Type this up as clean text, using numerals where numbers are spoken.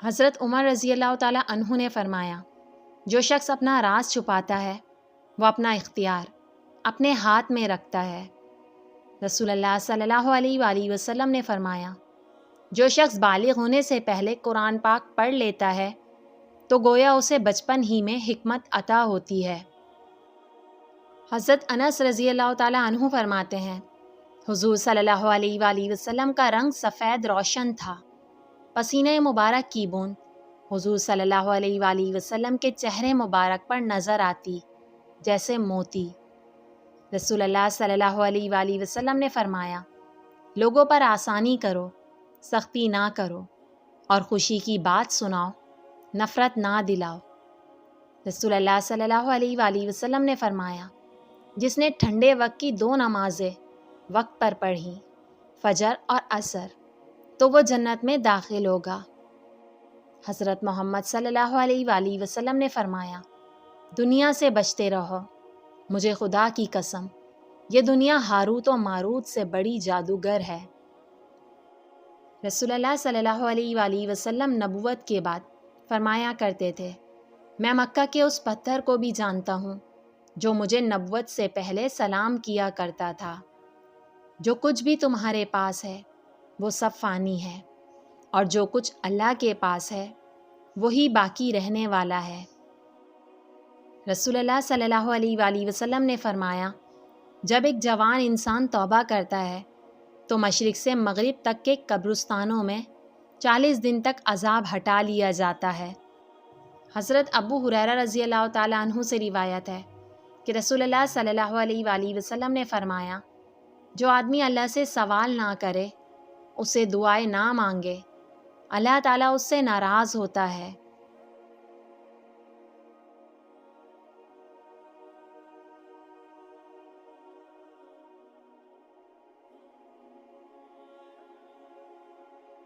حضرت عمر رضی اللہ تعالیٰ عنہ نے فرمایا، جو شخص اپنا راز چھپاتا ہے وہ اپنا اختیار اپنے ہاتھ میں رکھتا ہے۔ رسول اللہ صلی اللہ علیہ وآلہ وسلم نے فرمایا، جو شخص بالغ ہونے سے پہلے قرآن پاک پڑھ لیتا ہے تو گویا اسے بچپن ہی میں حکمت عطا ہوتی ہے۔ حضرت انس رضی اللہ تعالیٰ عنہ فرماتے ہیں، حضور صلی اللہ علیہ وآلہ وسلم کا رنگ سفید روشن تھا۔ پسینہ مبارک کی بوند حضور صلی اللہ علیہ وآلہ وسلم کے چہرے مبارک پر نظر آتی جیسے موتی۔ رسول اللہ صلی اللہ علیہ وآلہ وسلم نے فرمایا، لوگوں پر آسانی کرو، سختی نہ کرو، اور خوشی کی بات سناؤ، نفرت نہ دلاؤ۔ رسول اللہ صلی اللہ علیہ وآلہ وسلم نے فرمایا، جس نے ٹھنڈے وقت کی 2 نمازیں وقت پر پڑھیں، فجر اور عصر، تو وہ جنت میں داخل ہوگا۔ حضرت محمد صلی اللہ علیہ وآلہ وسلم نے فرمایا، دنیا سے بچتے رہو، مجھے خدا کی قسم یہ دنیا ہاروت و ماروت سے بڑی جادوگر ہے۔ رسول اللہ صلی اللہ علیہ وآلہ وسلم نبوت کے بعد فرمایا کرتے تھے، میں مکہ کے اس پتھر کو بھی جانتا ہوں جو مجھے نبوت سے پہلے سلام کیا کرتا تھا۔ جو کچھ بھی تمہارے پاس ہے وہ سب فانی ہے، اور جو کچھ اللہ کے پاس ہے وہی باقی رہنے والا ہے۔ رسول اللہ صلی اللہ علیہ وآلہ وسلم نے فرمایا، جب ایک جوان انسان توبہ کرتا ہے تو مشرق سے مغرب تک کے قبرستانوں میں 40 دن تک عذاب ہٹا لیا جاتا ہے۔ حضرت ابو ہریرہ رضی اللہ تعالیٰ عنہ سے روایت ہے کہ رسول اللہ صلی اللہ علیہ وآلہ وسلم نے فرمایا، جو آدمی اللہ سے سوال نہ کرے، اسے دعائیں نہ مانگے، اللہ تعالیٰ اس سے ناراض ہوتا ہے۔